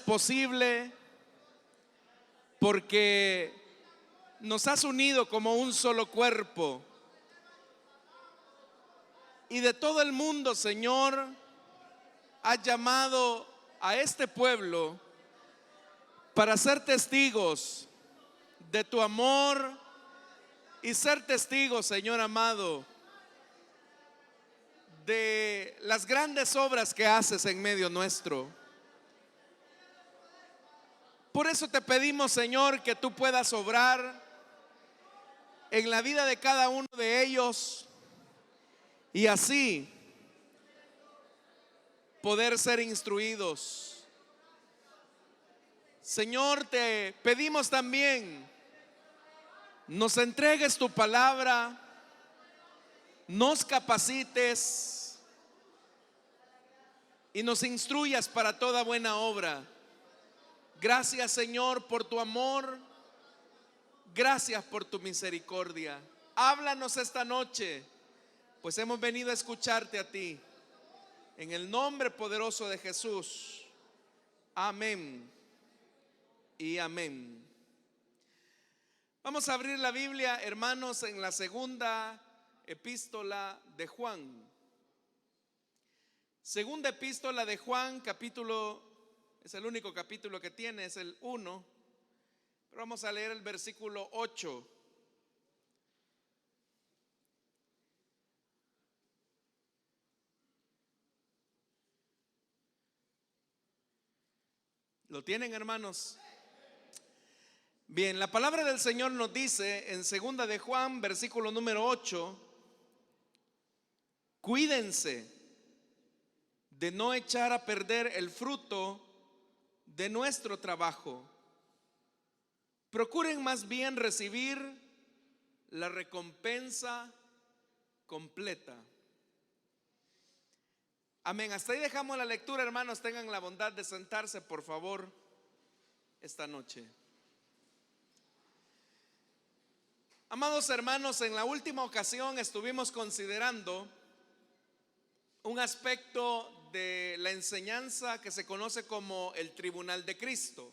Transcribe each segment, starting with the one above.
posible porque nos has unido como un solo cuerpo. Y de todo el mundo, Señor, has llamado a este pueblo para ser testigos de tu amor y ser testigos, Señor amado, de las grandes obras que haces en medio nuestro. Por eso te pedimos, Señor, que tú puedas obrar en la vida de cada uno de ellos y así poder ser instruidos. Señor, te pedimos también, nos entregues tu palabra, nos capacites y nos instruyas para toda buena obra. Gracias, Señor, por tu amor. Gracias por tu misericordia. Háblanos esta noche, pues hemos venido a escucharte a ti. En el nombre poderoso de Jesús. Amén y amén. Vamos a abrir la Biblia, hermanos, en la segunda epístola de Juan. Segunda epístola de Juan, capítulo, es el único capítulo que tiene, es el 1. Pero vamos a leer el versículo 8. ¿Lo tienen, hermanos? Bien, la palabra del Señor nos dice en segunda de Juan, versículo número 8: cuídense de no echar a perder el fruto de nuestro trabajo. Procuren más bien recibir la recompensa completa. Amén. Hasta ahí dejamos la lectura, hermanos. Tengan la bondad de sentarse, por favor, esta noche. Amados hermanos, en la última ocasión estuvimos considerando un aspecto de la enseñanza que se conoce como el tribunal de Cristo.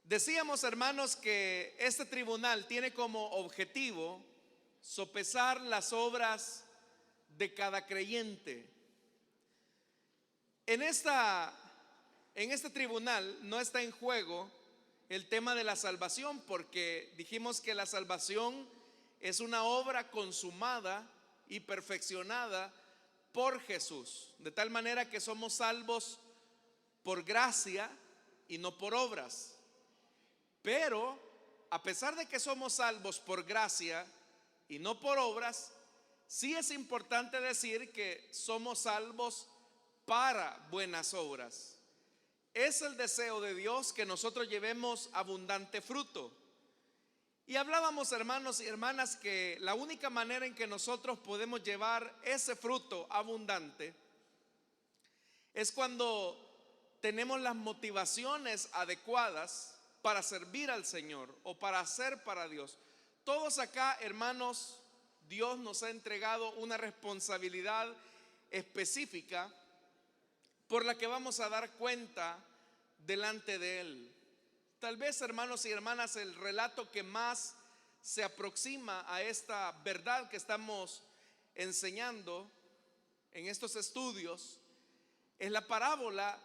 Decíamos, hermanos, que este tribunal tiene como objetivo sopesar las obras de cada creyente. En este tribunal no está en juego el tema de la salvación, porque dijimos que la salvación es una obra consumada y perfeccionada por Jesús, de tal manera que somos salvos por gracia y no por obras. Pero a pesar de que somos salvos por gracia y no por obras, sí es importante decir que somos salvos para buenas obras. Es el deseo de Dios que nosotros llevemos abundante fruto. Y hablábamos, hermanos y hermanas, que la única manera en que nosotros podemos llevar ese fruto abundante es cuando tenemos las motivaciones adecuadas para servir al Señor o para hacer para Dios. Todos acá, hermanos, Dios nos ha entregado una responsabilidad específica por la que vamos a dar cuenta delante de Él. Tal vez, hermanos y hermanas, el relato que más se aproxima a esta verdad que estamos enseñando en estos estudios es la parábola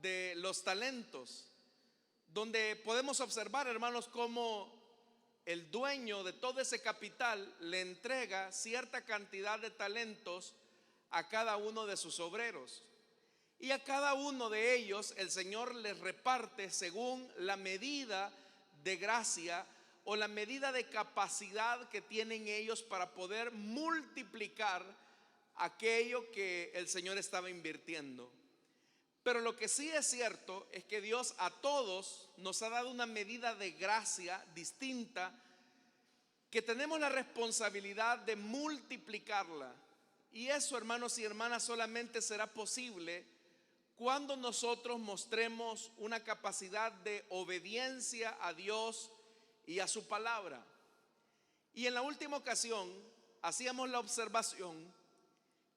de los talentos, donde podemos observar, hermanos, cómo el dueño de todo ese capital le entrega cierta cantidad de talentos a cada uno de sus obreros. Y a cada uno de ellos el Señor les reparte según la medida de gracia o la medida de capacidad que tienen ellos para poder multiplicar aquello que el Señor estaba invirtiendo. Pero lo que sí es cierto es que Dios a todos nos ha dado una medida de gracia distinta, que tenemos la responsabilidad de multiplicarla. Y eso, hermanos y hermanas, solamente será posible cuando nosotros mostremos una capacidad de obediencia a Dios y a su palabra. Y en la última ocasión hacíamos la observación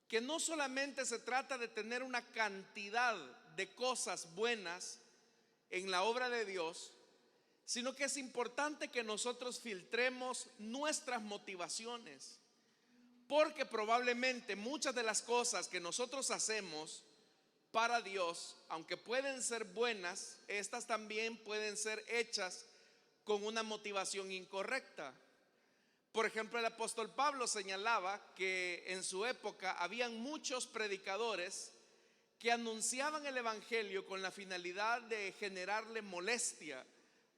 que no solamente se trata de tener una cantidad de cosas buenas en la obra de Dios, sino que es importante que nosotros filtremos nuestras motivaciones, porque probablemente muchas de las cosas que nosotros hacemos para Dios, aunque pueden ser buenas, estas también pueden ser hechas con una motivación incorrecta. Por ejemplo, el apóstol Pablo señalaba que en su época habían muchos predicadores que anunciaban el evangelio con la finalidad de generarle molestia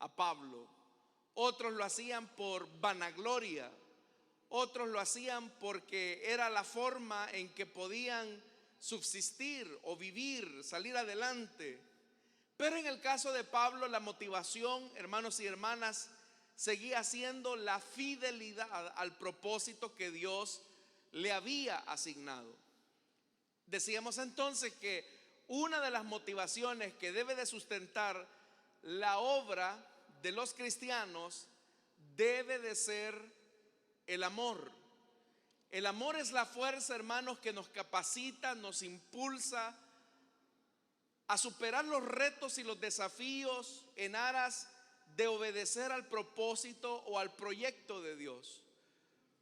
a Pablo. Otros lo hacían por vanagloria, otros lo hacían porque era la forma en que podían subsistir o vivir, salir adelante. Pero en el caso de Pablo, la motivación, hermanos y hermanas, seguía siendo la fidelidad al propósito que Dios le había asignado. Decíamos entonces que una de las motivaciones que debe de sustentar la obra de los cristianos debe de ser el amor. El amor es la fuerza, hermanos, que nos capacita, nos impulsa a superar los retos y los desafíos en aras de obedecer al propósito o al proyecto de Dios.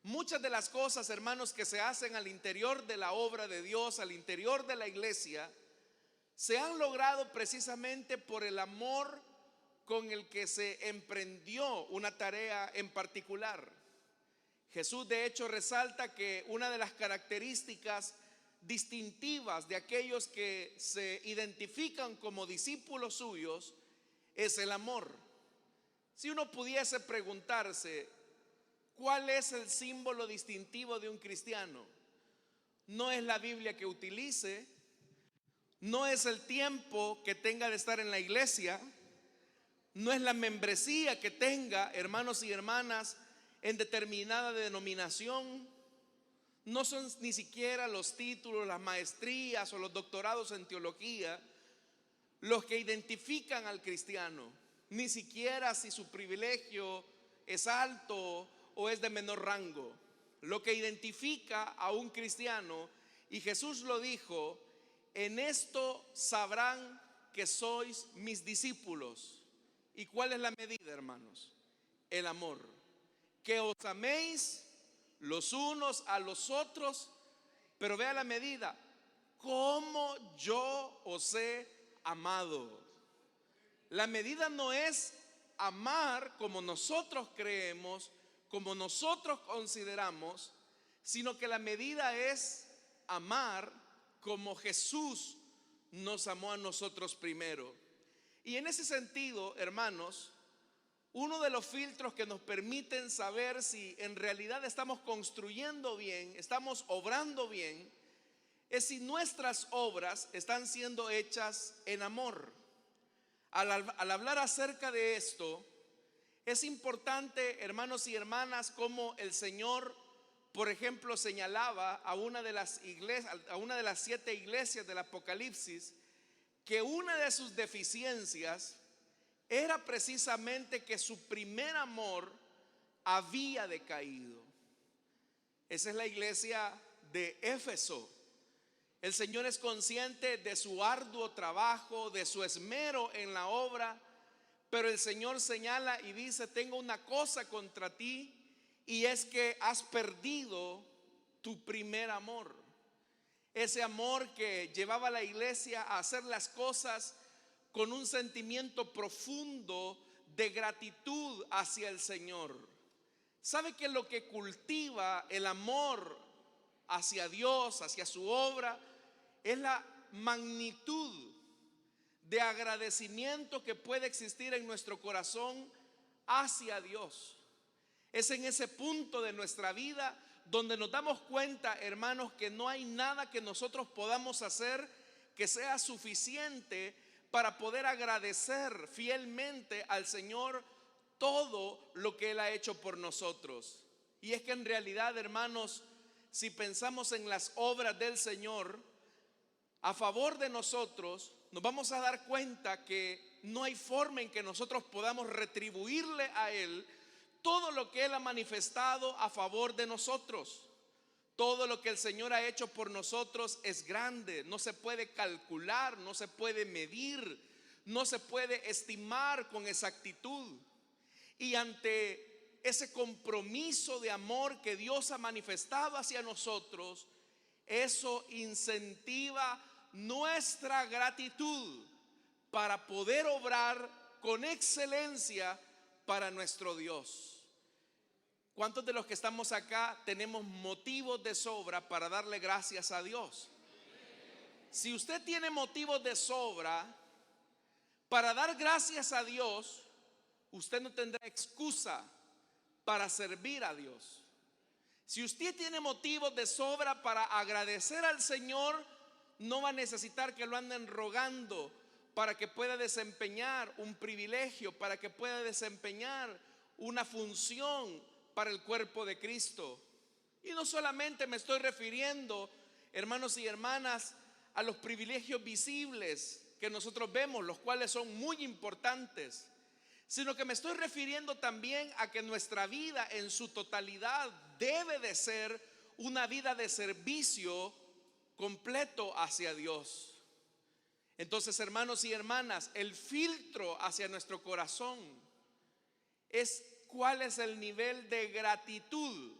Muchas de las cosas, hermanos, que se hacen al interior de la obra de Dios, al interior de la iglesia, se han logrado precisamente por el amor con el que se emprendió una tarea en particular. Jesús de hecho resalta que una de las características distintivas de aquellos que se identifican como discípulos suyos es el amor. Si uno pudiese preguntarse, ¿cuál es el símbolo distintivo de un cristiano? No es la Biblia que utilice, no es el tiempo que tenga de estar en la iglesia, no es la membresía que tenga, hermanos y hermanas, en determinada denominación, no son ni siquiera los títulos, las maestrías o los doctorados en teología los que identifican al cristiano, ni siquiera si su privilegio es alto o es de menor rango. Lo que identifica a un cristiano, y Jesús lo dijo, en esto sabrán que sois mis discípulos. ¿Y cuál es la medida, hermanos? El amor. Que os améis los unos a los otros, pero vea la medida, como yo os he amado. La medida no es amar como nosotros creemos, como nosotros consideramos, sino que la medida es amar como Jesús nos amó a nosotros primero. Y en ese sentido, hermanos, uno de los filtros que nos permiten saber si en realidad estamos construyendo bien, estamos obrando bien, es si nuestras obras están siendo hechas en amor. Al hablar acerca de esto, es importante, hermanos y hermanas, como el Señor, por ejemplo, señalaba a una de las iglesias, a una de las 7 iglesias del Apocalipsis, que una de sus deficiencias era precisamente que su primer amor había decaído. Esa es la iglesia de Éfeso. El Señor es consciente de su arduo trabajo, de su esmero en la obra, pero el Señor señala y dice: tengo una cosa contra ti, y es que has perdido tu primer amor. Ese amor que llevaba a la iglesia a hacer las cosas con un sentimiento profundo de gratitud hacia el Señor. ¿Sabe que lo que cultiva el amor hacia Dios, hacia su obra, es la magnitud de agradecimiento que puede existir en nuestro corazón hacia Dios? Es en ese punto de nuestra vida donde nos damos cuenta, hermanos, que no hay nada que nosotros podamos hacer que sea suficiente para poder agradecer fielmente al Señor todo lo que Él ha hecho por nosotros. Y es que en realidad, hermanos, si pensamos en las obras del Señor a favor de nosotros, nos vamos a dar cuenta que no hay forma en que nosotros podamos retribuirle a Él todo lo que Él ha manifestado a favor de nosotros. Todo lo que el Señor ha hecho por nosotros es grande, no se puede calcular, no se puede medir, no se puede estimar con exactitud. Y ante ese compromiso de amor que Dios ha manifestado hacia nosotros, eso incentiva nuestra gratitud para poder obrar con excelencia para nuestro Dios. ¿Cuántos de los que estamos acá tenemos motivos de sobra para darle gracias a Dios? Si usted tiene motivos de sobra para dar gracias a Dios, usted no tendrá excusa para servir a Dios. Si usted tiene motivos de sobra para agradecer al Señor, no va a necesitar que lo anden rogando para que pueda desempeñar un privilegio, para que pueda desempeñar una función para el cuerpo de Cristo. Y no solamente me estoy refiriendo, hermanos y hermanas, a los privilegios visibles que nosotros vemos, los cuales son muy importantes, sino que me estoy refiriendo también a que nuestra vida en su totalidad debe de ser una vida de servicio completo hacia Dios. Entonces, hermanos y hermanas, el filtro hacia nuestro corazón es cuál es el nivel de gratitud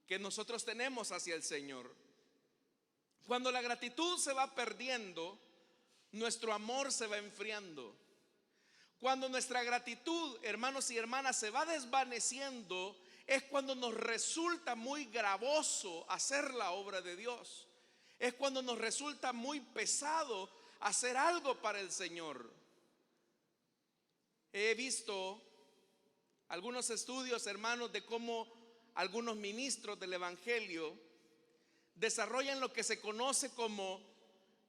que nosotros tenemos hacia el Señor. Cuando la gratitud se va perdiendo, nuestro amor se va enfriando. Cuando nuestra gratitud, hermanos y hermanas, se va desvaneciendo, es cuando nos resulta muy gravoso hacer la obra de Dios. Es cuando nos resulta muy pesado hacer algo para el Señor. He visto algunos estudios, hermanos, de cómo algunos ministros del Evangelio desarrollan lo que se conoce como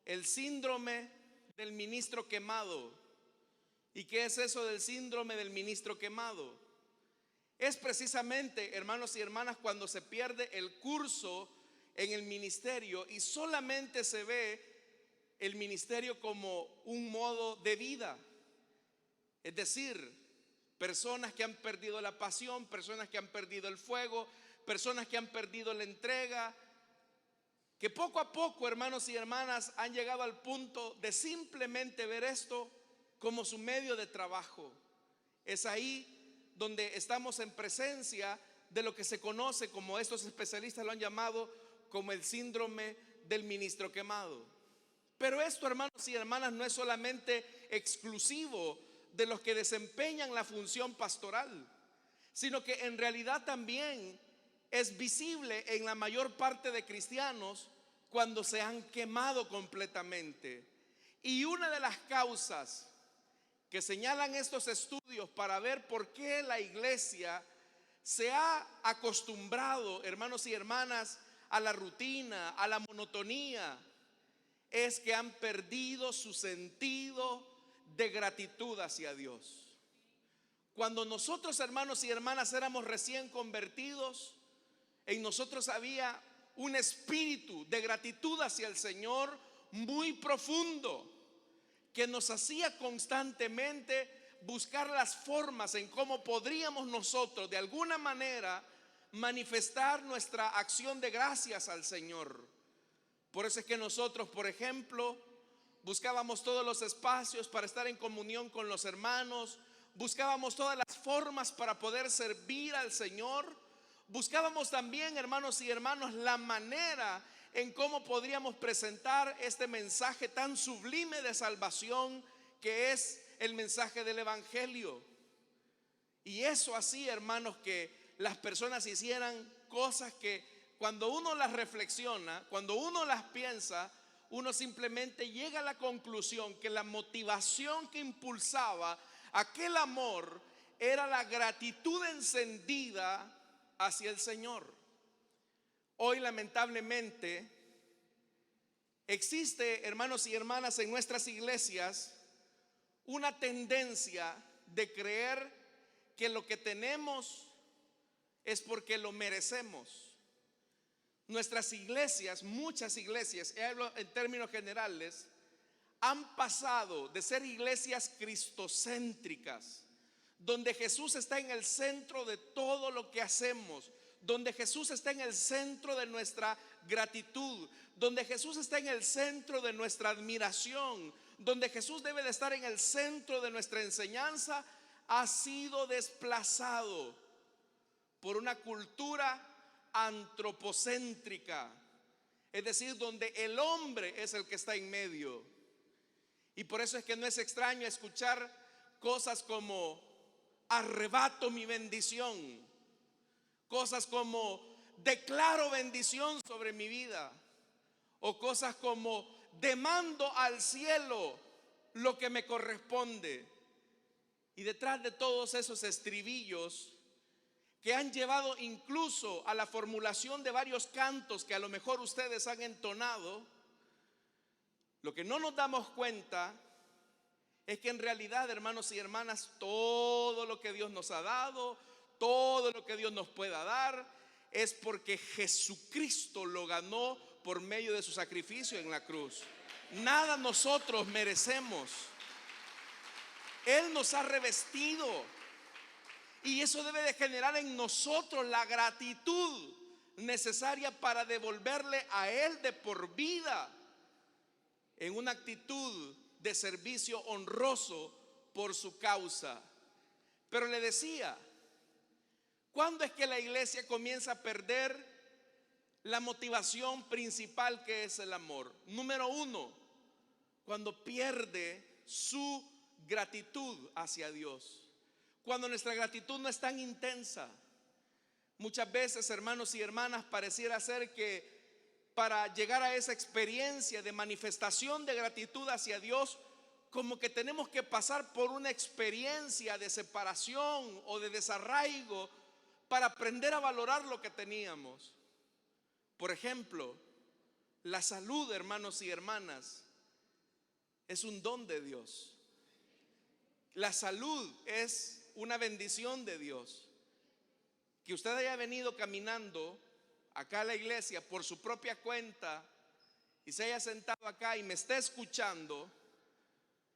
el síndrome del ministro quemado. ¿Y qué es eso del síndrome del ministro quemado? Es precisamente, hermanos y hermanas, cuando se pierde el curso en el ministerio y solamente se ve el ministerio como un modo de vida. Es decir, personas que han perdido la pasión, personas que han perdido el fuego, personas que han perdido la entrega, que poco a poco, hermanos y hermanas, han llegado al punto de simplemente ver esto como su medio de trabajo. Es ahí donde estamos en presencia de lo que se conoce, como estos especialistas lo han llamado, como el síndrome del ministro quemado. Pero esto, hermanos y hermanas, no es solamente exclusivo de los que desempeñan la función pastoral, sino que en realidad también es visible en la mayor parte de cristianos cuando se han quemado completamente. Y una de las causas que señalan estos estudios para ver por qué la iglesia se ha acostumbrado, hermanos y hermanas, a la rutina, a la monotonía, es que han perdido su sentido de gratitud hacia Dios. Cuando nosotros, hermanos y hermanas, éramos recién convertidos, en nosotros había un espíritu de gratitud hacia el Señor muy profundo, que nos hacía constantemente buscar las formas en cómo podríamos nosotros de alguna manera manifestar nuestra acción de gracias al Señor. Por eso es que nosotros, por ejemplo, buscábamos todos los espacios para estar en comunión con los hermanos, buscábamos todas las formas para poder servir al Señor, buscábamos también, hermanos y hermanos, la manera en cómo podríamos presentar este mensaje tan sublime de salvación que es el mensaje del Evangelio. Y eso así, hermanos, que las personas hicieran cosas que cuando uno las reflexiona, cuando uno las piensa, uno simplemente llega a la conclusión que la motivación que impulsaba aquel amor era la gratitud encendida hacia el Señor. Hoy, lamentablemente, existe, hermanos y hermanas, en nuestras iglesias una tendencia de creer que lo que tenemos es porque lo merecemos. Nuestras iglesias, muchas iglesias, hablo en términos generales, han pasado de ser iglesias cristocéntricas, donde Jesús está en el centro de todo lo que hacemos, donde Jesús está en el centro de nuestra gratitud, donde Jesús está en el centro de nuestra admiración, donde Jesús debe de estar en el centro de nuestra enseñanza, ha sido desplazado por una cultura antropocéntrica, es decir, donde el hombre es el que está en medio. Y por eso es que no es extraño escuchar cosas como arrebato mi bendición, cosas como declaro bendición sobre mi vida, o cosas como demando al cielo lo que me corresponde. Y detrás de todos esos estribillos que han llevado incluso a la formulación de varios cantos que a lo mejor ustedes han entonado, lo que no nos damos cuenta es que en realidad, hermanos y hermanas, todo lo que Dios nos ha dado, todo lo que Dios nos pueda dar, es porque Jesucristo lo ganó por medio de su sacrificio en la cruz. Nada nosotros merecemos. Él nos ha revestido. Y eso debe de generar en nosotros la gratitud necesaria para devolverle a Él de por vida, en una actitud de servicio honroso por su causa. Pero le decía, ¿cuándo es que la iglesia comienza a perder la motivación principal, que es el amor? Número uno, cuando pierde su gratitud hacia Dios. Cuando nuestra gratitud no es tan intensa. Muchas veces, hermanos y hermanas, pareciera ser que para llegar a esa experiencia de manifestación de gratitud hacia Dios, como que tenemos que pasar por una experiencia de separación o de desarraigo para aprender a valorar lo que teníamos. Por ejemplo, la salud, hermanos y hermanas, es un don de Dios. La salud es una bendición de Dios. Que usted haya venido caminando acá a la iglesia por su propia cuenta y se haya sentado acá y me esté escuchando,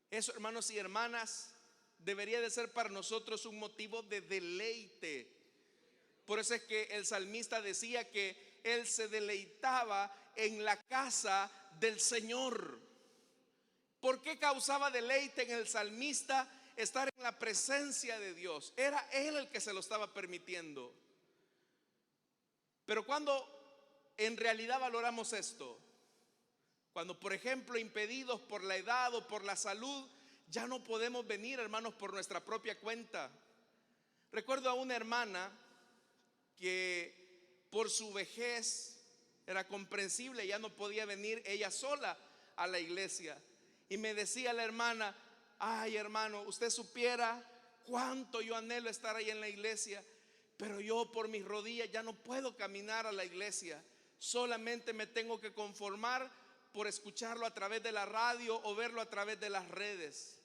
eso, hermanos y hermanas, debería de ser para nosotros un motivo de deleite. Por eso es que el salmista decía que él se deleitaba en la casa del Señor. ¿Por qué causaba deleite en el salmista estar en la presencia de Dios? Era él el que se lo estaba permitiendo. Pero cuando en realidad valoramos esto, cuando por ejemplo impedidos por la edad o por la salud ya no podemos venir, hermanos, por nuestra propia cuenta. Recuerdo a una hermana que por su vejez era comprensible, ya no podía venir ella sola a la iglesia. Y me decía la hermana: ay, hermano, usted supiera cuánto yo anhelo estar ahí en la iglesia, pero yo por mis rodillas ya no puedo caminar a la iglesia. Solamente me tengo que conformar por escucharlo a través de la radio o verlo a través de las redes.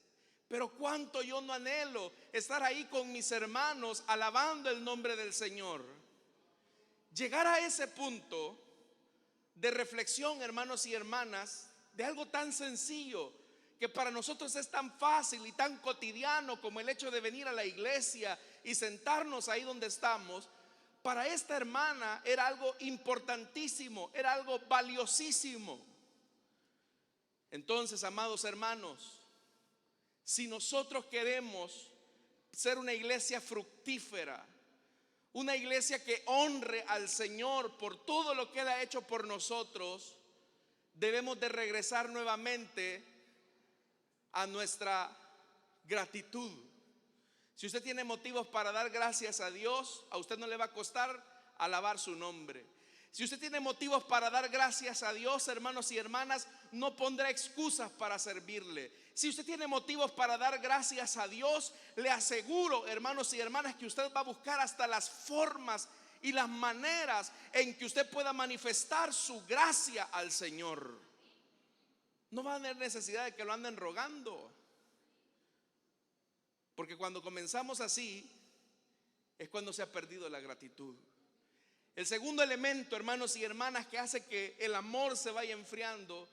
Pero cuánto yo no anhelo estar ahí con mis hermanos alabando el nombre del Señor. Llegar a ese punto de reflexión, hermanos y hermanas, de algo tan sencillo que para nosotros es tan fácil y tan cotidiano como el hecho de venir a la iglesia y sentarnos ahí donde estamos, para esta hermana era algo importantísimo, era algo valiosísimo. Entonces, amados hermanos, si nosotros queremos ser una iglesia fructífera, una iglesia que honre al Señor por todo lo que Él ha hecho por nosotros, debemos de regresar nuevamente a nuestra gratitud. Si usted tiene motivos para dar gracias a Dios, a usted no le va a costar alabar su nombre. Si usted tiene motivos para dar gracias a Dios, hermanos y hermanas, no pondrá excusas para servirle. Si usted tiene motivos para dar gracias a Dios, le aseguro, hermanos y hermanas, que usted va a buscar hasta las formas y las maneras en que usted pueda manifestar su gracia al Señor. No va a tener necesidad de que lo anden rogando, porque cuando comenzamos así es cuando se ha perdido la gratitud. El segundo elemento, hermanos y hermanas, que hace que el amor se vaya enfriando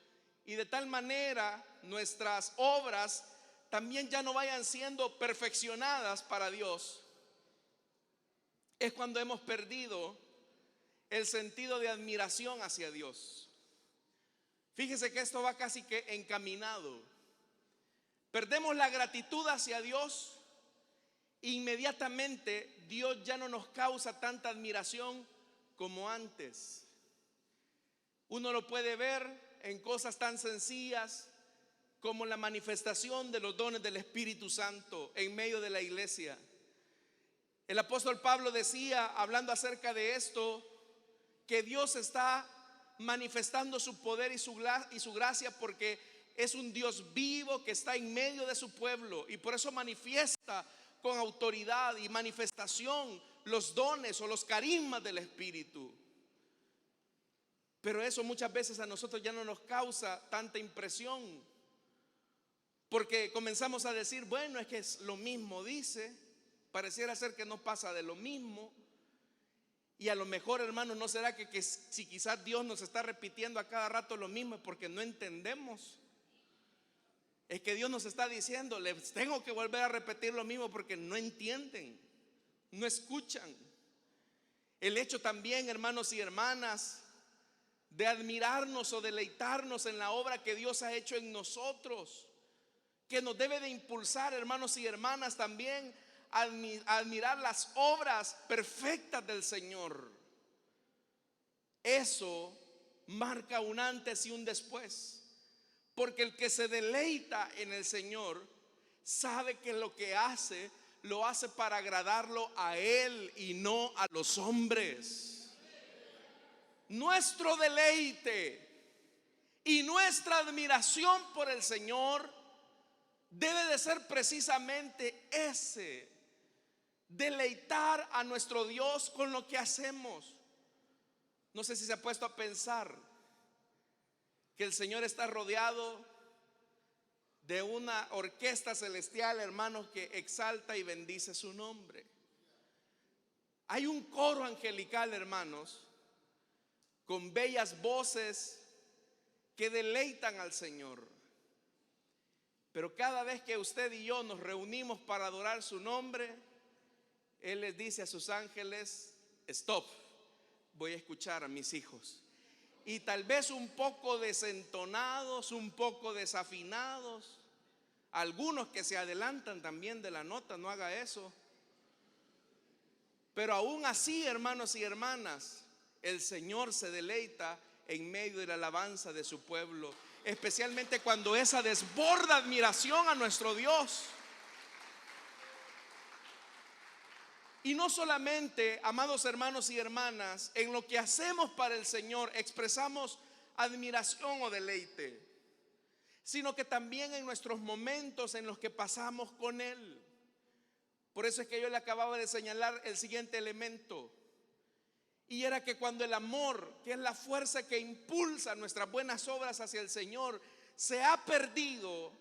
y de tal manera nuestras obras también ya no vayan siendo perfeccionadas para Dios, es cuando hemos perdido el sentido de admiración hacia Dios. Fíjese que esto va casi que encaminado. Perdemos la gratitud hacia Dios, inmediatamente Dios ya no nos causa tanta admiración como antes. Uno lo puede ver en cosas tan sencillas como la manifestación de los dones del Espíritu Santo en medio de la iglesia. El apóstol Pablo decía, hablando acerca de esto, que Dios está manifestando su poder y su gracia porque es un Dios vivo que está en medio de su pueblo, y por eso manifiesta con autoridad y manifestación los dones o los carismas del Espíritu. Pero eso muchas veces a nosotros ya no nos causa tanta impresión, porque comenzamos a decir, bueno, es que es lo mismo, dice, pareciera ser que no pasa de lo mismo. Y a lo mejor, hermanos, ¿no será que si quizás Dios nos está repitiendo a cada rato lo mismo es porque no entendemos? Es que Dios nos está diciendo, les tengo que volver a repetir lo mismo porque no entienden, no escuchan. El hecho también, hermanos y hermanas, de admirarnos o deleitarnos en la obra que Dios ha hecho en nosotros, que nos debe de impulsar, hermanos y hermanas, también a admirar las obras perfectas del Señor. Eso marca un antes y un después, porque el que se deleita en el Señor sabe que lo que hace, lo hace para agradarlo a Él y no a los hombres. Nuestro deleite y nuestra admiración por el Señor debe de ser precisamente ese: deleitar a nuestro Dios con lo que hacemos. No sé si se ha puesto a pensar que el Señor está rodeado de una orquesta celestial, hermanos, que exalta y bendice su nombre. Hay un coro angelical, hermanos, con bellas voces que deleitan al Señor. Pero cada vez que usted y yo nos reunimos para adorar su nombre, Él les dice a sus ángeles: stop, voy a escuchar a mis hijos. Y tal vez un poco desentonados, un poco desafinados, algunos que se adelantan también de la nota, no haga eso. Pero aún así, hermanos y hermanas, el Señor se deleita en medio de la alabanza de su pueblo, especialmente cuando esa desborda admiración a nuestro Dios. Y no solamente, amados hermanos y hermanas, en lo que hacemos para el Señor expresamos admiración o deleite, sino que también en nuestros momentos en los que pasamos con Él. Por eso es que yo le acababa de señalar el siguiente elemento, y era que cuando el amor, que es la fuerza que impulsa nuestras buenas obras hacia el Señor, se ha perdido,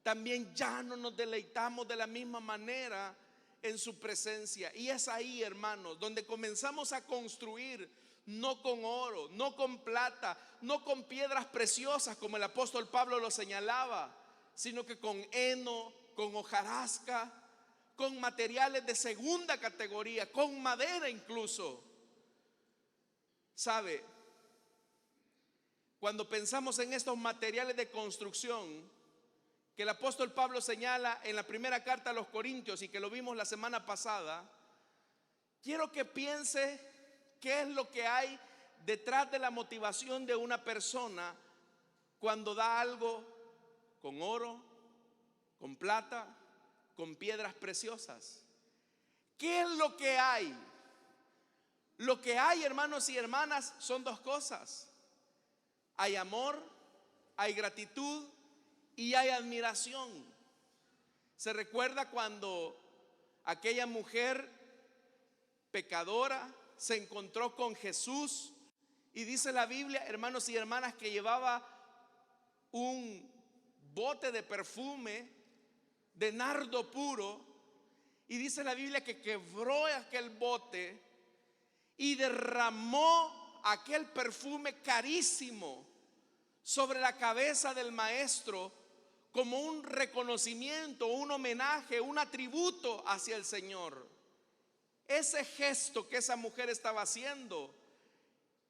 también ya no nos deleitamos de la misma manera en su presencia. Y es ahí, hermanos, donde comenzamos a construir, no con oro, no con plata, no con piedras preciosas como el apóstol Pablo lo señalaba, sino que con heno, con hojarasca, con materiales de segunda categoría, con madera incluso. ¿Sabe? Cuando pensamos en estos materiales de construcción que el apóstol Pablo señala en la primera carta a los Corintios y que lo vimos la semana pasada, quiero que piense qué es lo que hay detrás de la motivación de una persona cuando da algo con oro, con plata, con piedras preciosas. ¿Qué es lo que hay? Lo que hay, hermanos y hermanas, son dos cosas: hay amor, hay gratitud y hay admiración. Se recuerda cuando aquella mujer pecadora se encontró con Jesús, y dice la Biblia, hermanos y hermanas, que llevaba un bote de perfume de nardo puro, y dice la Biblia que quebró aquel bote y derramó aquel perfume carísimo sobre la cabeza del maestro como un reconocimiento, un homenaje, un atributo hacia el Señor. Ese gesto que esa mujer estaba haciendo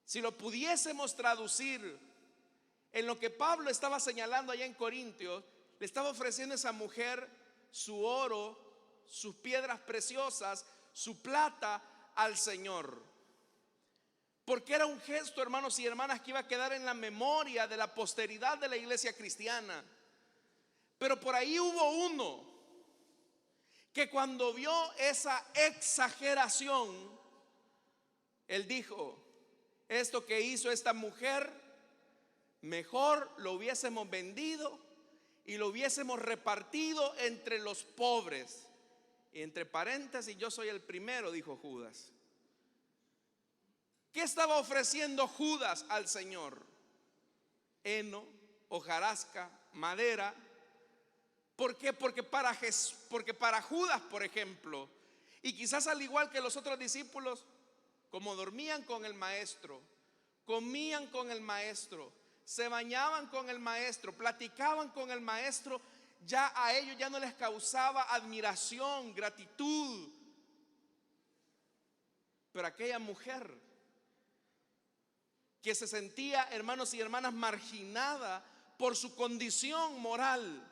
Si lo pudiésemos traducir en lo que Pablo estaba señalando allá en Corintios, le estaba ofreciendo a esa mujer su oro, sus piedras preciosas, su plata al Señor. Porque era un gesto, hermanos y hermanas, que iba a quedar en la memoria de la posteridad de la iglesia cristiana. Pero por ahí hubo uno que cuando vio esa exageración, él dijo: esto que hizo esta mujer, mejor lo hubiésemos vendido y lo hubiésemos repartido entre los pobres. Y entre paréntesis, yo soy el primero, dijo Judas. ¿Qué estaba ofreciendo Judas al Señor? Heno, hojarasca, madera. ¿Por qué? Porque para Judas, por ejemplo, y quizás al igual que los otros discípulos, como dormían con el maestro, comían con el maestro, se bañaban con el maestro, platicaban con el maestro, ya a ellos ya no les causaba admiración, gratitud. Pero aquella mujer que se sentía, hermanos y hermanas, marginada por su condición moral,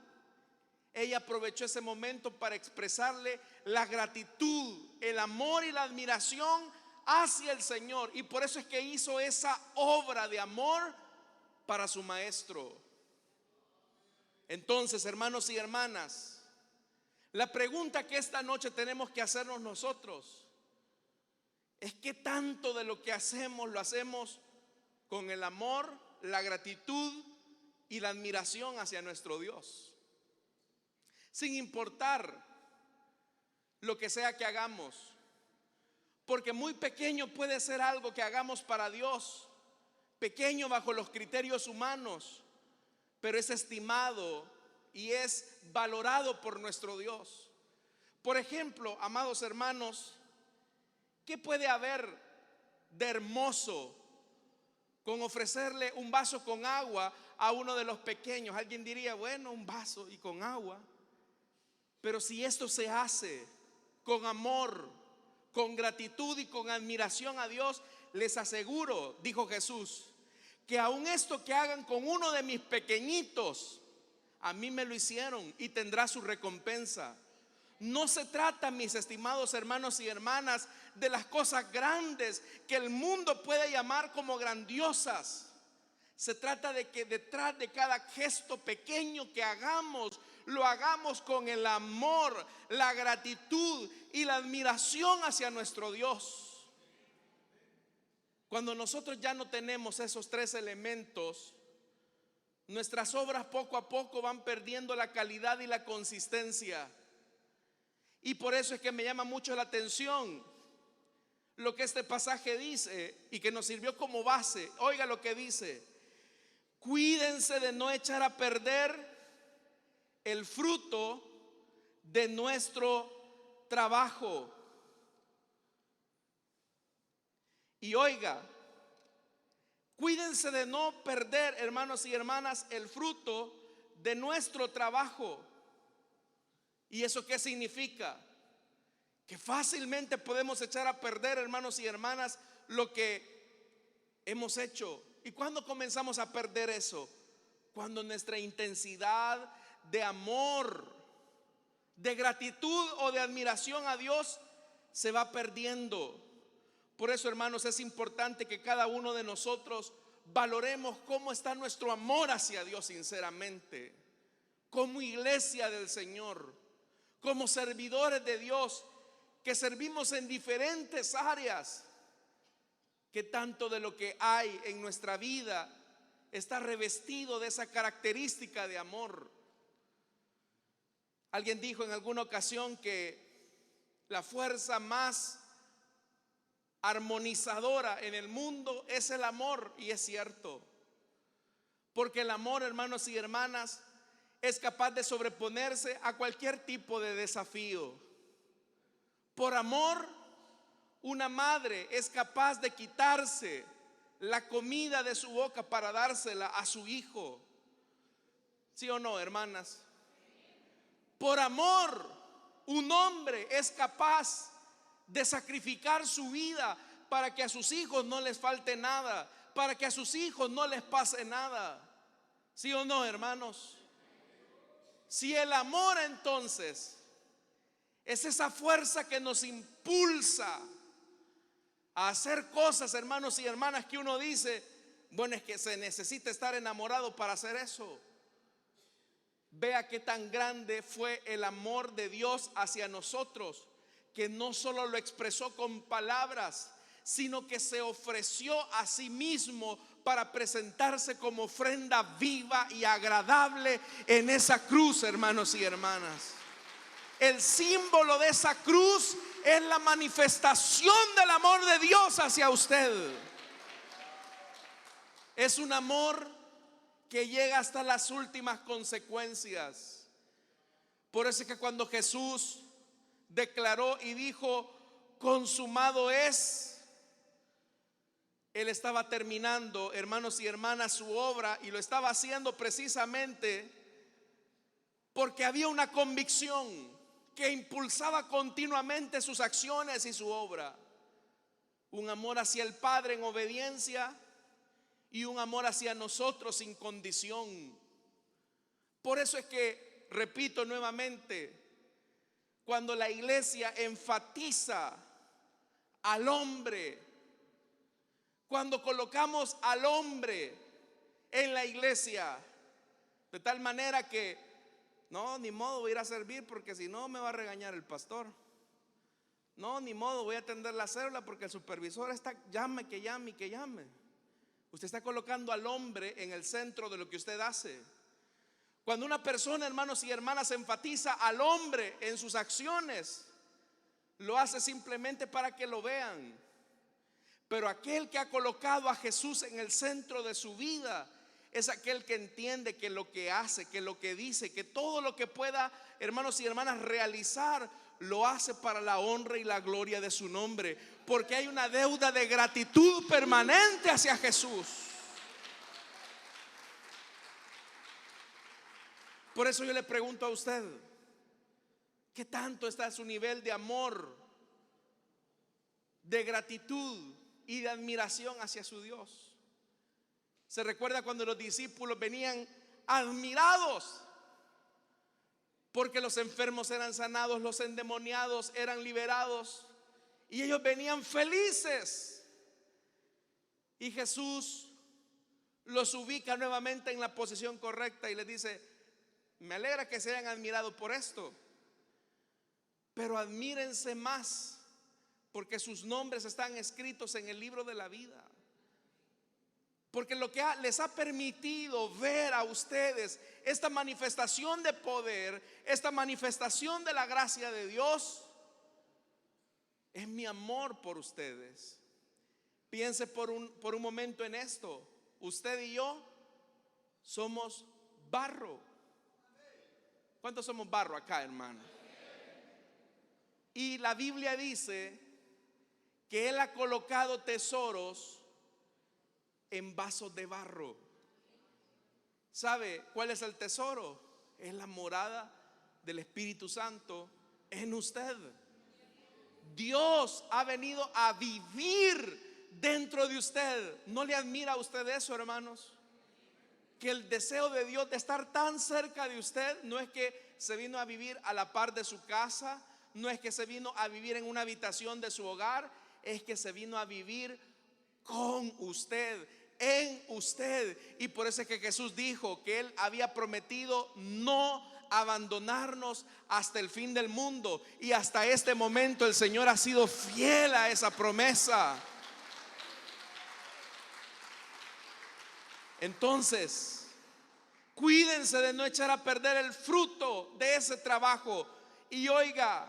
ella aprovechó ese momento para expresarle la gratitud, el amor y la admiración hacia el Señor. Y por eso es que hizo esa obra de amor para su maestro. Entonces, hermanos y hermanas, la pregunta que esta noche tenemos que hacernos nosotros es: ¿qué tanto de lo que hacemos lo hacemos con el amor, la gratitud y la admiración hacia nuestro Dios? Sin importar lo que sea que hagamos, porque muy pequeño puede ser algo que hagamos para Dios, pequeño bajo los criterios humanos, pero es estimado y es valorado por nuestro Dios. Por ejemplo, amados hermanos, ¿qué puede haber de hermoso con ofrecerle un vaso con agua a uno de los pequeños? Alguien diría: bueno, un vaso y con agua. Pero si esto se hace con amor, con gratitud y con admiración a Dios, les aseguro, dijo Jesús, que aun esto que hagan con uno de mis pequeñitos, a mí me lo hicieron y tendrá su recompensa. No se trata, mis estimados hermanos y hermanas, de las cosas grandes que el mundo puede llamar como grandiosas. Se trata de que detrás de cada gesto pequeño que hagamos, lo hagamos con el amor, la gratitud y la admiración hacia nuestro Dios. Cuando nosotros ya no tenemos esos tres elementos, nuestras obras poco a poco van perdiendo la calidad y la consistencia. Y por eso es que me llama mucho la atención lo que este pasaje dice y que nos sirvió como base. Oiga lo que dice: cuídense de no echar a perder el fruto de nuestro trabajo. Y oiga, cuídense de no perder, hermanos y hermanas, el fruto de nuestro trabajo. ¿Y eso qué significa? Que fácilmente podemos echar a perder, hermanos y hermanas, lo que hemos hecho. ¿Y cuándo comenzamos a perder eso? Cuando nuestra intensidad de amor, de gratitud o de admiración a Dios se va perdiendo. Por eso, hermanos, es importante que cada uno de nosotros valoremos cómo está nuestro amor hacia Dios sinceramente, como iglesia del Señor, como servidores de Dios que servimos en diferentes áreas. ¿Qué tanto de lo que hay en nuestra vida está revestido de esa característica de amor? Alguien dijo en alguna ocasión que la fuerza más armonizadora en el mundo es el amor, y es cierto, porque el amor, hermanos y hermanas, es capaz de sobreponerse a cualquier tipo de desafío. Por amor, una madre es capaz de quitarse la comida de su boca para dársela a su hijo. ¿Sí o no, hermanas? Por amor, un hombre es capaz de sacrificar su vida para que a sus hijos no les falte nada, para que a sus hijos no les pase nada. ¿Sí o no, hermanos? Si el amor entonces es esa fuerza que nos impulsa a hacer cosas, hermanos y hermanas, que uno dice, bueno, es que se necesita estar enamorado para hacer eso. Vea qué tan grande fue el amor de Dios hacia nosotros, que no solo lo expresó con palabras, sino que se ofreció a sí mismo para presentarse como ofrenda viva y agradable en esa cruz, hermanos y hermanas. El símbolo de esa cruz es la manifestación del amor de Dios hacia usted. Es un amor que llega hasta las últimas consecuencias. Por eso es que cuando Jesús declaró y dijo, consumado es, Él estaba terminando, hermanos y hermanas, su obra, y lo estaba haciendo precisamente porque había una convicción que impulsaba continuamente sus acciones y su obra. Un amor hacia el Padre en obediencia y un amor hacia nosotros sin condición. Por eso es que, repito nuevamente, cuando la iglesia enfatiza al hombre, cuando colocamos al hombre en la iglesia, de tal manera que no, ni modo, voy a ir a servir porque si no me va a regañar el pastor. No, ni modo, voy a atender la célula porque el supervisor está, llame, que llame y que llame. Usted está colocando al hombre en el centro de lo que usted hace. Cuando una persona, hermanos y hermanas, enfatiza al hombre en sus acciones, lo hace simplemente para que lo vean. Pero aquel que ha colocado a Jesús en el centro de su vida es aquel que entiende que lo que hace, que lo que dice, que todo lo que pueda, hermanos y hermanas, realizar, lo hace para la honra y la gloria de su nombre, porque hay una deuda de gratitud permanente hacia Jesús. Por eso yo le pregunto a usted, ¿qué tanto está su nivel de amor, de gratitud y de admiración hacia su Dios? Se recuerda cuando los discípulos venían admirados porque los enfermos eran sanados, los endemoniados eran liberados y ellos venían felices. Y Jesús los ubica nuevamente en la posición correcta y les dice, me alegra que se hayan admirado por esto, pero admírense más porque sus nombres están escritos en el libro de la vida. Porque lo que les ha permitido ver a ustedes esta manifestación de poder, esta manifestación de la gracia de Dios, es mi amor por ustedes. Piense por un momento en esto. Usted y yo somos barro. ¿Cuántos somos barro acá, hermano? Y la Biblia dice que Él ha colocado tesoros en vasos de barro. ¿Sabe cuál es el tesoro? Es la morada del Espíritu Santo en usted. Dios ha venido a vivir dentro de usted. ¿No le admira a usted eso, hermanos? Que el deseo de Dios de estar tan cerca de usted no es que se vino a vivir a la par de su casa, no es que se vino a vivir en una habitación de su hogar, es que se vino a vivir con usted, en usted. Y por eso es que Jesús dijo que Él había prometido no abandonarnos hasta el fin del mundo. Y hasta este momento el Señor ha sido fiel a esa promesa. Entonces, cuídense de no echar a perder el fruto de ese trabajo. Y oiga,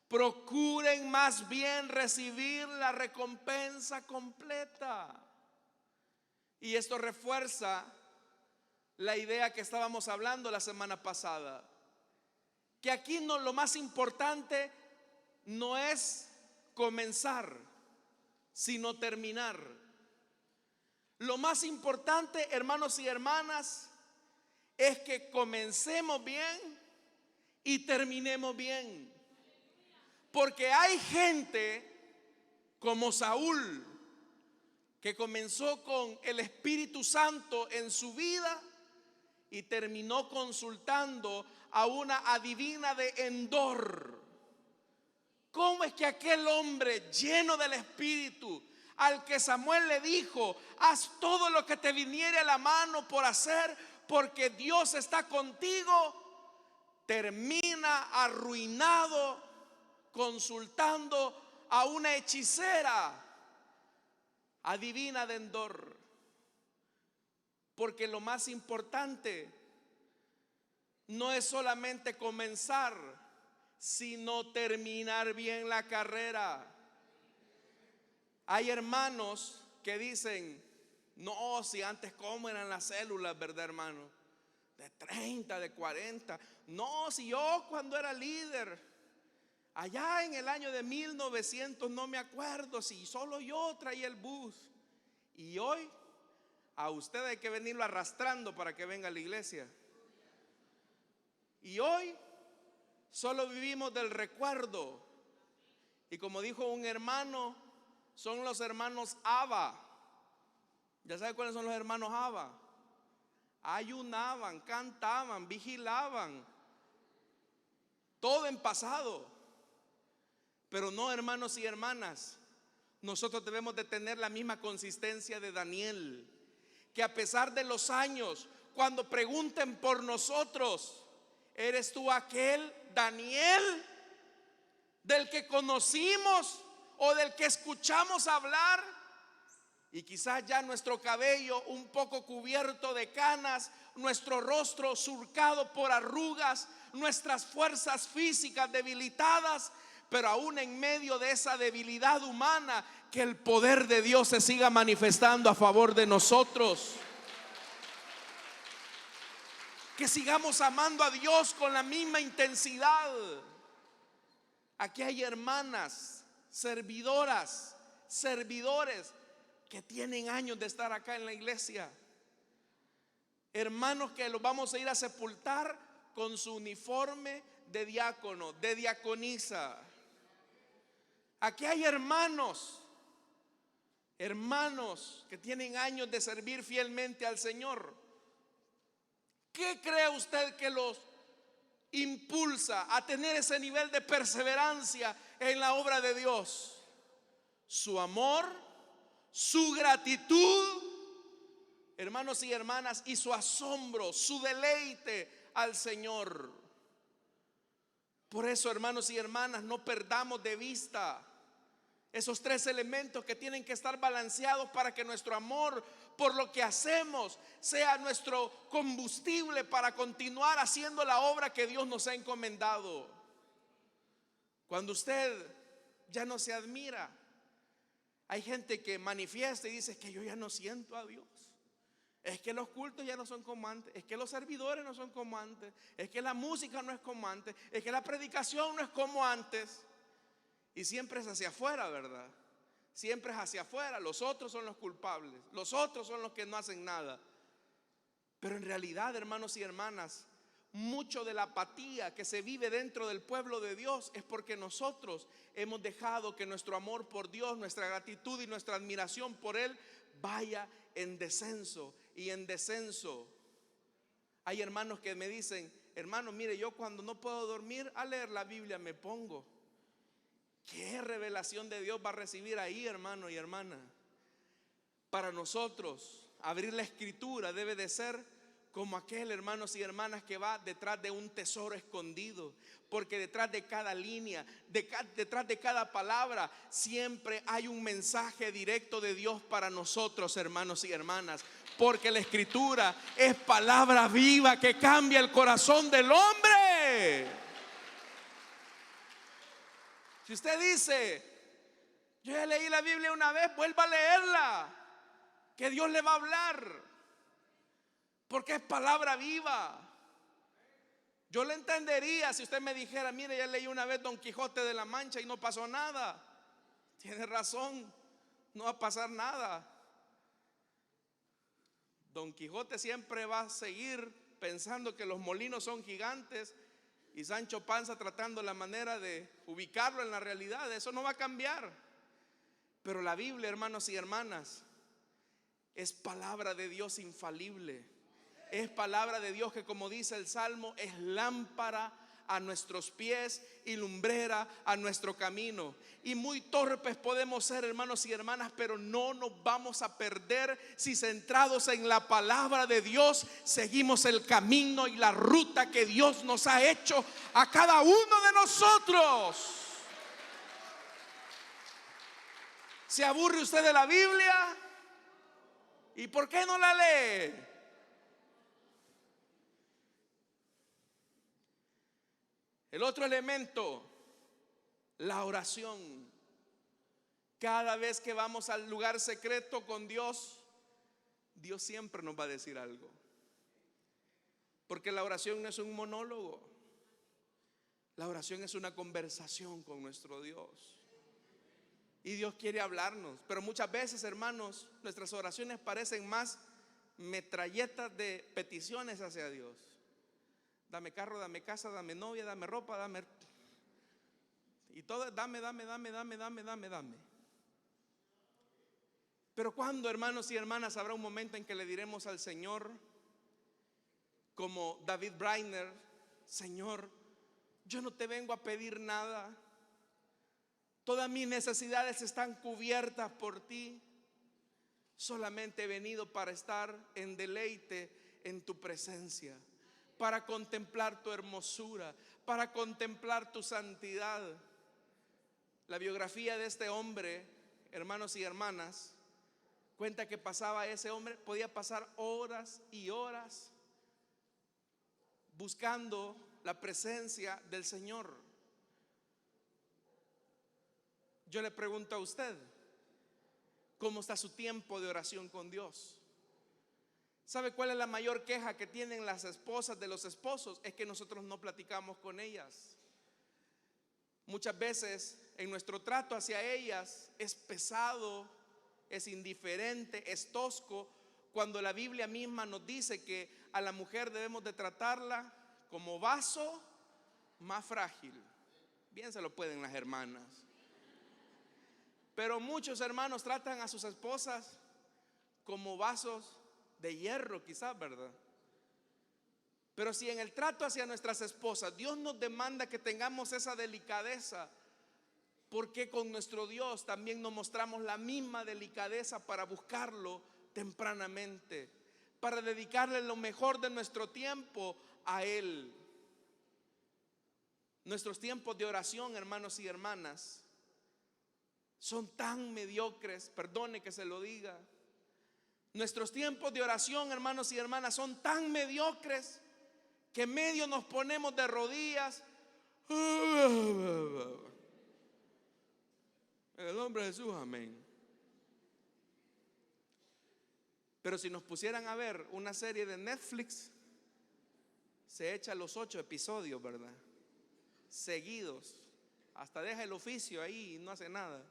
procuren más bien recibir la recompensa completa. Y esto refuerza la idea que estábamos hablando la semana pasada, que aquí no, lo más importante no es comenzar, sino terminar. Lo más importante, hermanos y hermanas, es que comencemos bien y terminemos bien. Porque hay gente como Saúl, que comenzó con el Espíritu Santo en su vida y terminó consultando a una adivina de Endor. ¿Cómo es que aquel hombre lleno del Espíritu, al que Samuel le dijo: haz todo lo que te viniere a la mano por hacer, porque Dios está contigo, termina arruinado consultando a una hechicera adivina de Endor? Porque lo más importante no es solamente comenzar, sino terminar bien la carrera. Hay hermanos que dicen: no, si antes cómo eran las células, ¿verdad, hermano? De 30, de 40. No, si yo cuando era líder, allá en el año de 1900, no me acuerdo, si solo yo traía el bus. Y hoy a usted hay que venirlo arrastrando para que venga a la iglesia. Y hoy solo vivimos del recuerdo. Y como dijo un hermano, son los hermanos Abba. ¿Ya sabe cuáles son los hermanos Abba? Ayunaban, cantaban, vigilaban, todo en pasado. Pero no, hermanos y hermanas, nosotros debemos de tener la misma consistencia de Daniel, que a pesar de los años, cuando pregunten por nosotros: ¿eres tú aquel Daniel del que conocimos o del que escuchamos hablar? Y quizás ya nuestro cabello un poco cubierto de canas, nuestro rostro surcado por arrugas, nuestras fuerzas físicas debilitadas, pero aún en medio de esa debilidad humana, que el poder de Dios se siga manifestando a favor de nosotros. Que sigamos amando a Dios con la misma intensidad. Aquí hay hermanas, servidoras, servidores que tienen años de estar acá en la iglesia. Hermanos que los vamos a ir a sepultar con su uniforme de diácono, de diaconisa. Aquí hay hermanos que tienen años de servir fielmente al Señor. ¿Qué cree usted que los impulsa a tener ese nivel de perseverancia en la obra de Dios? Su amor, su gratitud, hermanos y hermanas, y su asombro, su deleite al Señor. Por eso, hermanos y hermanas, no perdamos de vista esos tres elementos que tienen que estar balanceados para que nuestro amor por lo que hacemos sea nuestro combustible para continuar haciendo la obra que Dios nos ha encomendado. Cuando usted ya no se admira, hay gente que manifiesta y dice: es que yo ya no siento a Dios, es que los cultos ya no son como antes, es que los servidores no son como antes, es que la música no es como antes, es que la predicación no es como antes. Y siempre es hacia afuera, ¿verdad? Siempre es hacia afuera. Los otros son los culpables, los otros son los que no hacen nada. Pero en realidad, hermanos y hermanas, mucho de la apatía que se vive dentro del pueblo de Dios es porque nosotros hemos dejado que nuestro amor por Dios, nuestra gratitud y nuestra admiración por Él vaya en descenso y en descenso. Hay hermanos que me dicen: hermano, mire, yo cuando no puedo dormir, a leer la Biblia me pongo. ¿Qué revelación de Dios va a recibir ahí, hermano y hermana? Para nosotros, abrir la escritura debe de ser como aquel, hermanos y hermanas, que va detrás de un tesoro escondido. Porque detrás de cada línea, detrás de cada palabra, siempre hay un mensaje directo de Dios para nosotros, hermanos y hermanas. Porque la escritura es palabra viva que cambia el corazón del hombre. Si usted dice: yo ya leí la Biblia una vez, vuelva a leerla, que Dios le va a hablar, porque es palabra viva. Yo le entendería si usted me dijera: mire, ya leí una vez Don Quijote de la Mancha y no pasó nada. Tiene razón, no va a pasar nada. Don Quijote siempre va a seguir pensando que los molinos son gigantes, y Sancho Panza tratando la manera de ubicarlo en la realidad. Eso no va a cambiar. Pero la Biblia, hermanos y hermanas, es palabra de Dios infalible. Es palabra de Dios que, como dice el Salmo, es lámpara a nuestros pies y lumbrera a nuestro camino. Y muy torpes podemos ser, hermanos y hermanas, pero no nos vamos a perder si, centrados en la palabra de Dios, seguimos el camino y la ruta que Dios nos ha hecho a cada uno de nosotros. ¿Se aburre usted de la Biblia? ¿Y por qué no la lee? El otro elemento, la oración. Cada vez que vamos al lugar secreto con Dios, Dios siempre nos va a decir algo. Porque la oración no es un monólogo. La oración es una conversación con nuestro Dios. Y Dios quiere hablarnos. Pero muchas veces, hermanos, nuestras oraciones parecen más metralletas de peticiones hacia Dios. Dame carro, dame casa, dame novia, dame ropa, dame. Y todo, dame. Pero cuando, hermanos y hermanas, habrá un momento en que le diremos al Señor, como David Brainer: Señor, yo no te vengo a pedir nada. Todas mis necesidades están cubiertas por ti. Solamente he venido para estar en deleite en tu presencia, para contemplar tu hermosura, para contemplar tu santidad. La biografía de este hombre, hermanos y hermanas, cuenta que ese hombre podía pasar horas y horas buscando la presencia del Señor. Yo le pregunto a usted, ¿cómo está su tiempo de oración con Dios? ¿Sabe cuál es la mayor queja que tienen las esposas de los esposos? Es que nosotros no platicamos con ellas. Muchas veces en nuestro trato hacia ellas es pesado, es indiferente, es tosco, cuando la Biblia misma nos dice que a la mujer debemos de tratarla como vaso más frágil. Bien se lo pueden las hermanas. Pero muchos hermanos tratan a sus esposas como vasos de hierro, quizás, ¿verdad? Pero si en el trato hacia nuestras esposas Dios nos demanda que tengamos esa delicadeza, ¿por qué con nuestro Dios también nos mostramos la misma delicadeza para buscarlo tempranamente, para dedicarle lo mejor de nuestro tiempo a Él? Nuestros tiempos de oración, hermanos y hermanas, son tan mediocres, perdone que se lo diga. Nuestros tiempos de oración, hermanos y hermanas, son tan mediocres que medio nos ponemos de rodillas. En el nombre de Jesús, amén. Pero si nos pusieran a ver una serie de Netflix, se echa los 8 episodios, ¿verdad? Seguidos. Hasta deja el oficio ahí y no hace nada.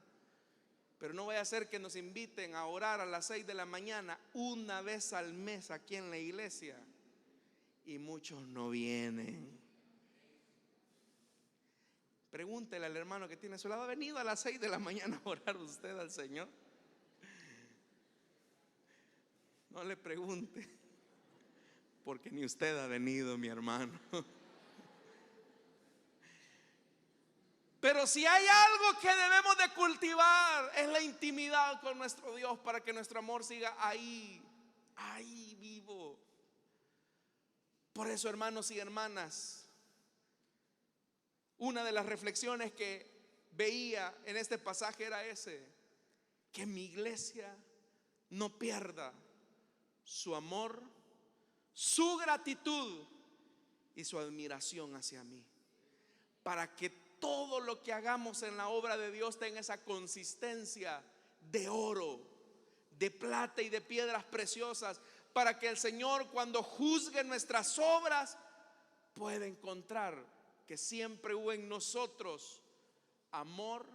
Pero no vaya a ser que nos inviten a orar a las 6 de la mañana una vez al mes aquí en la iglesia, y muchos no vienen. Pregúntele al hermano que tiene a su lado: ¿ha venido a las 6 de la mañana a orar usted al Señor? No le pregunte, porque ni usted ha venido, mi hermano. Pero si hay algo que debemos de cultivar, es la intimidad con nuestro Dios, para que nuestro amor siga ahí vivo. Por eso, hermanos y hermanas, una de las reflexiones que veía en este pasaje era que mi iglesia no pierda su amor, su gratitud y su admiración hacia mí, para que todo lo que hagamos en la obra de Dios tenga esa consistencia de oro, de plata y de piedras preciosas, para que el Señor, cuando juzgue nuestras obras, pueda encontrar que siempre hubo en nosotros amor,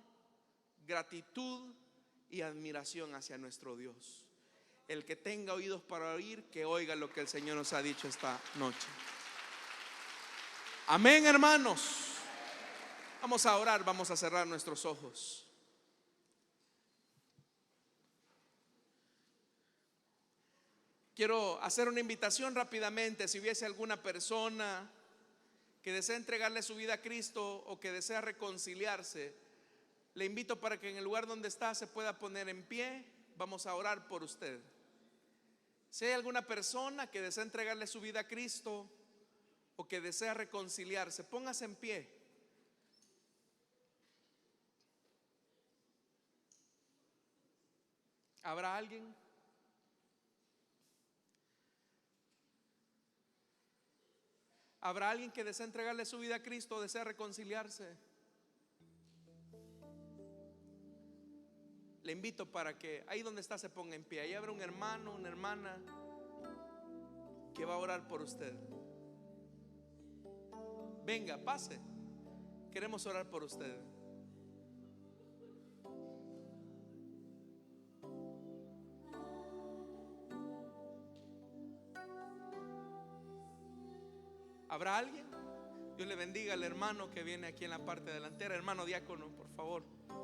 gratitud y admiración hacia nuestro Dios. El que tenga oídos para oír, que oiga lo que el Señor nos ha dicho esta noche. Amén, hermanos. Vamos a orar, vamos a cerrar nuestros ojos. Quiero hacer una invitación rápidamente. Si hubiese alguna persona que desea entregarle su vida a Cristo o que desea reconciliarse, le invito para que en el lugar donde está se pueda poner en pie. Vamos a orar por usted. Si hay alguna persona que desea entregarle su vida a Cristo o que desea reconciliarse, póngase en pie. ¿Habrá alguien? ¿Habrá alguien que desea entregarle su vida a Cristo o desea reconciliarse? Le invito para que ahí donde está se ponga en pie. Ahí habrá un hermano, una hermana que va a orar por usted. Venga, pase. Queremos orar por usted. ¿Habrá alguien? Dios le bendiga al hermano que viene aquí en la parte delantera. Hermano diácono, por favor,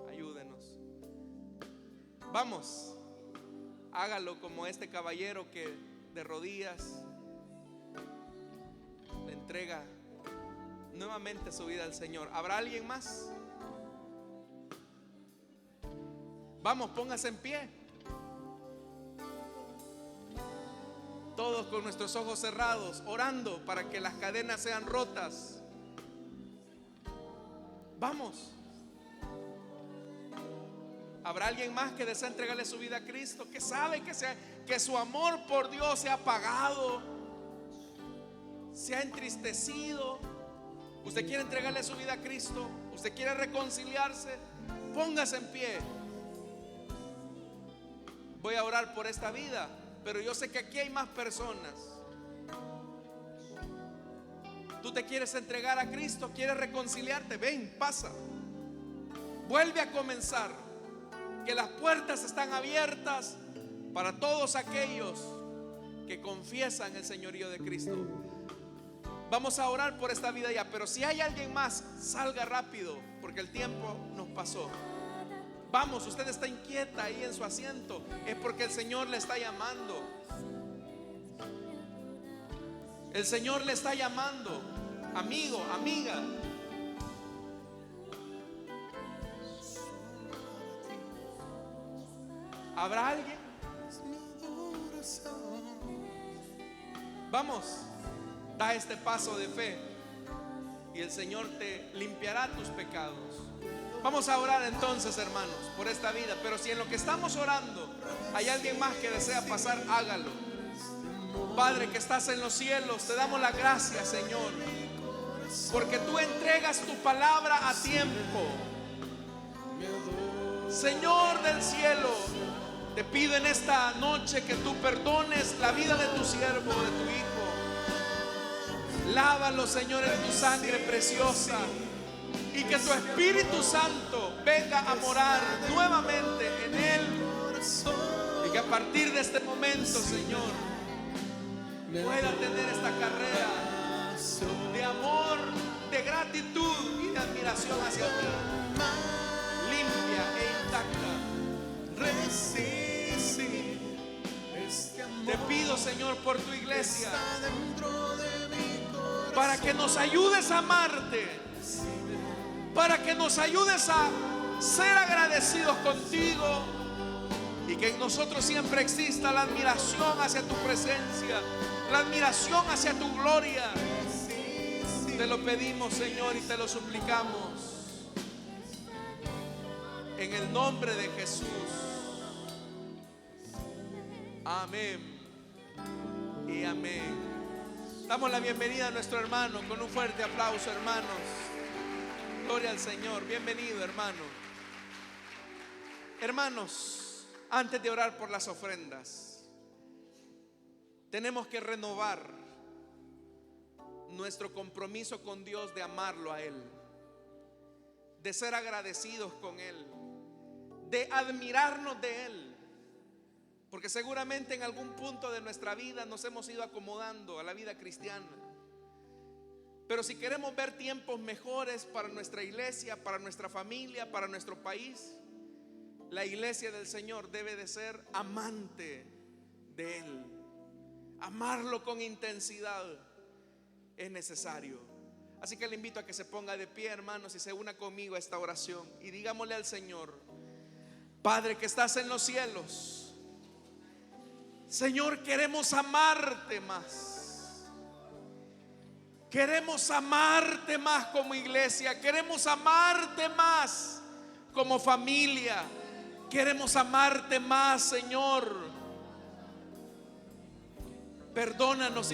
ayúdenos. Vamos, hágalo como este caballero que de rodillas le entrega nuevamente su vida al Señor. ¿Habrá alguien más? Vamos, póngase en pie. Todos con nuestros ojos cerrados, orando para que las cadenas sean rotas. Vamos. ¿Habrá alguien más que desea entregarle su vida a Cristo? Que sabe que su amor por Dios se ha apagado, se ha entristecido. Usted quiere entregarle su vida a Cristo, usted quiere reconciliarse. Póngase en pie. Voy a orar por esta vida, pero yo sé que aquí hay más personas. Tú te quieres entregar a Cristo, quieres reconciliarte. Ven, pasa. Vuelve a comenzar. Que las puertas están abiertas para todos aquellos que confiesan el señorío de Cristo. Vamos a orar por esta vida ya, pero si hay alguien más, salga rápido, porque el tiempo nos pasó. Vamos, usted está inquieta ahí en su asiento, es porque el Señor le está llamando. El Señor le está llamando, amigo, amiga. ¿Habrá alguien? Vamos, da este paso de fe y el Señor te limpiará tus pecados. Vamos a orar entonces, hermanos, por esta vida. Pero si en lo que estamos orando hay alguien más que desea pasar, hágalo. Padre que estás en los cielos, te damos la gracia, Señor, porque tú entregas tu palabra a tiempo. Señor del cielo, te pido en esta noche que tú perdones la vida de tu siervo, de tu hijo. Lávalo, Señor, en tu sangre preciosa, y que tu Espíritu Santo venga a morar nuevamente en él, y que a partir de este momento, Señor, pueda tener esta carrera de amor, de gratitud y de admiración hacia ti, limpia e intacta. Te pido, Señor, por tu iglesia, para que nos ayudes a amarte, para que nos ayudes a ser agradecidos contigo, y que en nosotros siempre exista la admiración hacia tu presencia, la admiración hacia tu gloria. Te lo pedimos, Señor, y te lo suplicamos en el nombre de Jesús. Amén y amén. Damos la bienvenida a nuestro hermano con un fuerte aplauso, hermanos. Gloria al Señor. Bienvenido, hermano. Hermanos, antes de orar por las ofrendas, tenemos que renovar nuestro compromiso con Dios de amarlo a Él, de ser agradecidos con Él, de admirarnos de Él. Porque seguramente en algún punto de nuestra vida nos hemos ido acomodando a la vida cristiana. Pero si queremos ver tiempos mejores para nuestra iglesia, para nuestra familia, para nuestro país, la iglesia del Señor debe de ser amante de Él. amarlo con intensidad es necesario. Así que le invito a que se ponga de pie, hermanos, y se una conmigo a esta oración y digámosle al Señor: Padre que estás en los cielos, Señor, queremos amarte más. Queremos amarte más como iglesia. Queremos amarte más como familia. Queremos amarte más, Señor. Perdónanos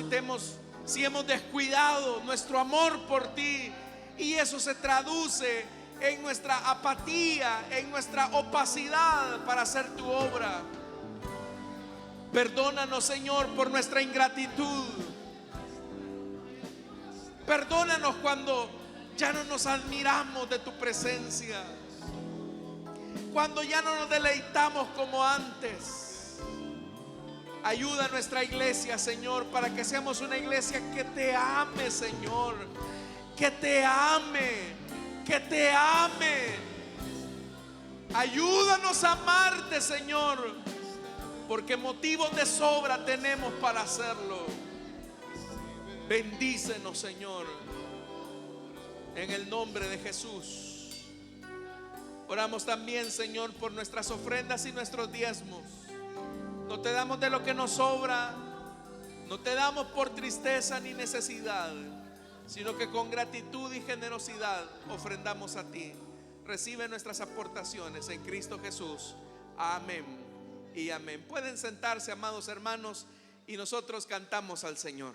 si hemos descuidado nuestro amor por ti, y eso se traduce en nuestra apatía, en nuestra opacidad para hacer tu obra. Perdónanos, Señor, por nuestra ingratitud. Perdónanos cuando ya no nos admiramos de tu presencia, cuando ya no nos deleitamos como antes. Ayuda a nuestra iglesia, Señor, para que seamos una iglesia que te ame, Señor. Que te ame, que te ame. Ayúdanos a amarte, Señor, porque motivos de sobra tenemos para hacerlo. Bendícenos, Señor, en el nombre de Jesús. Oramos también, Señor, por nuestras ofrendas y nuestros diezmos. No te damos de lo que nos sobra, no te damos por tristeza ni necesidad, sino que con gratitud y generosidad ofrendamos a ti. Recibe nuestras aportaciones en Cristo Jesús. Amén y amén. Pueden sentarse, amados hermanos, y nosotros cantamos al Señor.